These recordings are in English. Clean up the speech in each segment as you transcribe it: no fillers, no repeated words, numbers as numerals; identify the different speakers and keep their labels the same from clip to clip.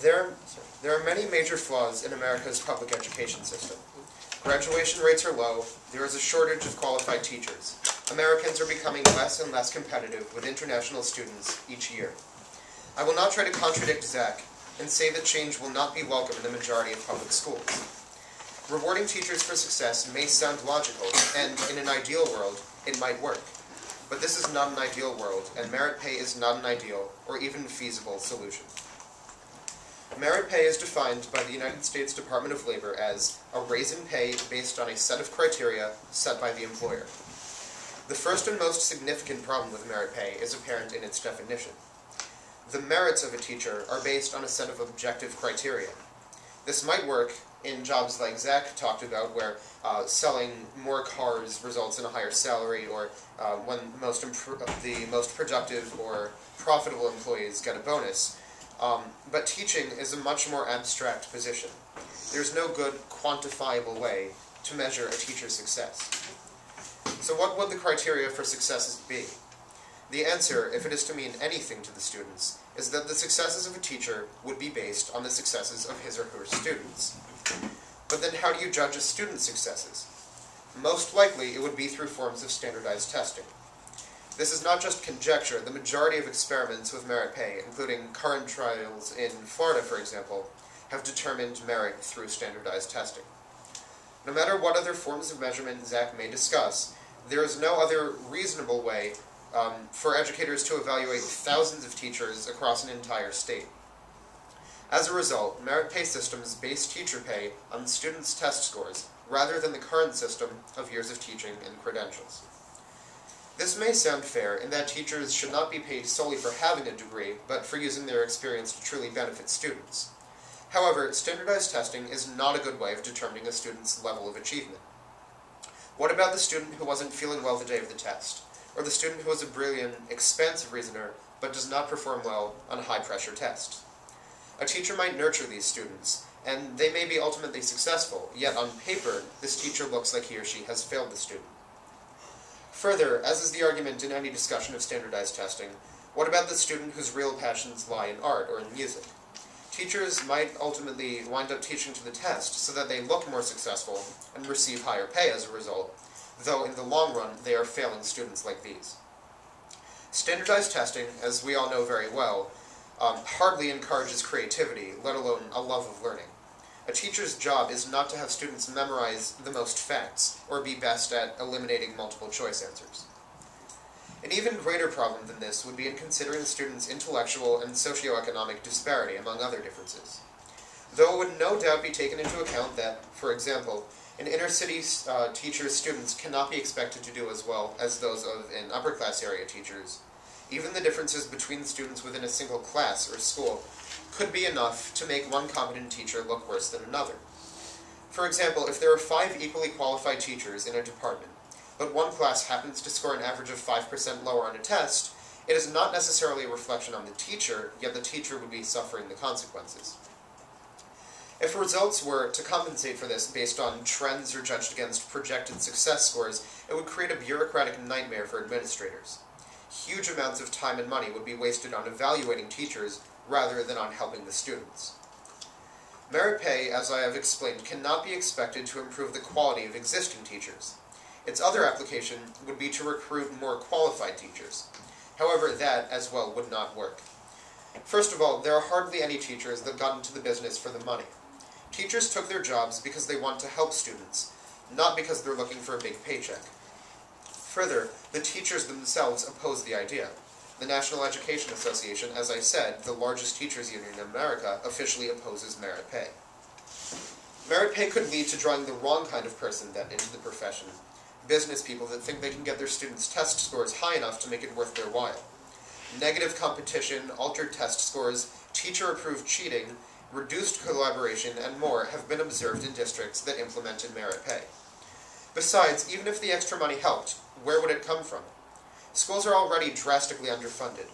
Speaker 1: There are many major flaws in America's public education system. Graduation rates are low, there is a shortage of qualified teachers. Americans are becoming less and less competitive with international students each year. I will not try to contradict Zach and say that change will not be welcome in the majority of public schools. Rewarding teachers for success may sound logical, and in an ideal world, it might work. But this is not an ideal world, and merit pay is not an ideal or even feasible solution. Merit pay is defined by the United States Department of Labor as a raise in pay based on a set of criteria set by the employer. The first and most significant problem with merit pay is apparent in its definition. The merits of a teacher are based on a set of objective criteria. This might work in jobs like Zach talked about, where selling more cars results in a higher salary, or when the most productive or profitable employees get a bonus. But teaching is a much more abstract position. There's no good quantifiable way to measure a teacher's success. So what would the criteria for successes be? The answer, if it is to mean anything to the students, is that the successes of a teacher would be based on the successes of his or her students. But then how do you judge a student's successes? Most likely it would be through forms of standardized testing. This is not just conjecture. The majority of experiments with merit pay, including current trials in Florida, for example, have determined merit through standardized testing. No matter what other forms of measurement Zach may discuss, there is no other reasonable way for educators to evaluate thousands of teachers across an entire state. As a result, merit pay systems base teacher pay on students' test scores, rather than the current system of years of teaching and credentials. This may sound fair in that teachers should not be paid solely for having a degree, but for using their experience to truly benefit students. However, standardized testing is not a good way of determining a student's level of achievement. What about the student who wasn't feeling well the day of the test, or the student who was a brilliant, expansive reasoner, but does not perform well on a high-pressure test? A teacher might nurture these students, and they may be ultimately successful, yet on paper, this teacher looks like he or she has failed the student. Further, as is the argument in any discussion of standardized testing, what about the student whose real passions lie in art or in music? Teachers might ultimately wind up teaching to the test so that they look more successful and receive higher pay as a result, though in the long run they are failing students like these. Standardized testing, as we all know very well, hardly encourages creativity, let alone a love of learning. A teacher's job is not to have students memorize the most facts, or be best at eliminating multiple choice answers. An even greater problem than this would be in considering the students' intellectual and socioeconomic disparity, among other differences. Though it would no doubt be taken into account that, for example, in inner-city teachers' students cannot be expected to do as well as those of in upper-class area teachers, even the differences between students within a single class or school could be enough to make one competent teacher look worse than another. For example, if there are 5 equally qualified teachers in a department, but one class happens to score an average of 5% lower on a test, it is not necessarily a reflection on the teacher, yet the teacher would be suffering the consequences. If results were to compensate for this based on trends or judged against projected success scores, it would create a bureaucratic nightmare for administrators. Huge amounts of time and money would be wasted on evaluating teachers rather than on helping the students. Merit pay, as I have explained, cannot be expected to improve the quality of existing teachers. Its other application would be to recruit more qualified teachers. However, that, as well, would not work. First of all, there are hardly any teachers that got into the business for the money. Teachers took their jobs because they want to help students, not because they're looking for a big paycheck. Further, the teachers themselves oppose the idea. The National Education Association, as I said, the largest teachers union in America, officially opposes merit pay. Merit pay could lead to drawing the wrong kind of person then into the profession. Business people that think they can get their students' test scores high enough to make it worth their while. Negative competition, altered test scores, teacher-approved cheating, reduced collaboration, and more have been observed in districts that implemented merit pay. Besides, even if the extra money helped, where would it come from? Schools are already drastically underfunded.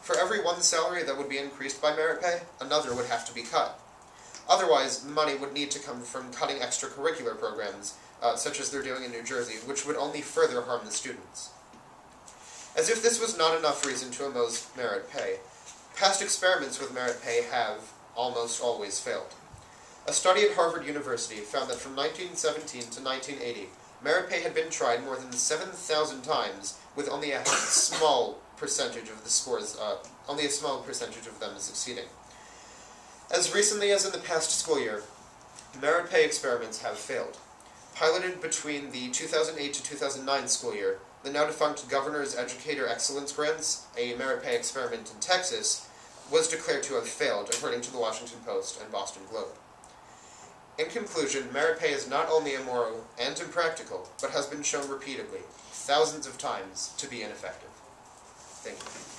Speaker 1: For every one salary that would be increased by merit pay, another would have to be cut. Otherwise, the money would need to come from cutting extracurricular programs, such as they're doing in New Jersey, which would only further harm the students. As if this was not enough reason to oppose merit pay, past experiments with merit pay have, almost always failed. A study at Harvard University found that from 1917 to 1980, merit pay had been tried more than 7,000 times, with only a small percentage of the scores, only a small percentage of them succeeding. As recently as in the past school year, merit pay experiments have failed. Piloted between the 2008 to 2009 school year, the now-defunct Governor's Educator Excellence Grants, a merit pay experiment in Texas, was declared to have failed, according to the Washington Post and Boston Globe. In conclusion, merit pay is not only immoral and impractical, but has been shown repeatedly, thousands of times, to be ineffective. Thank you.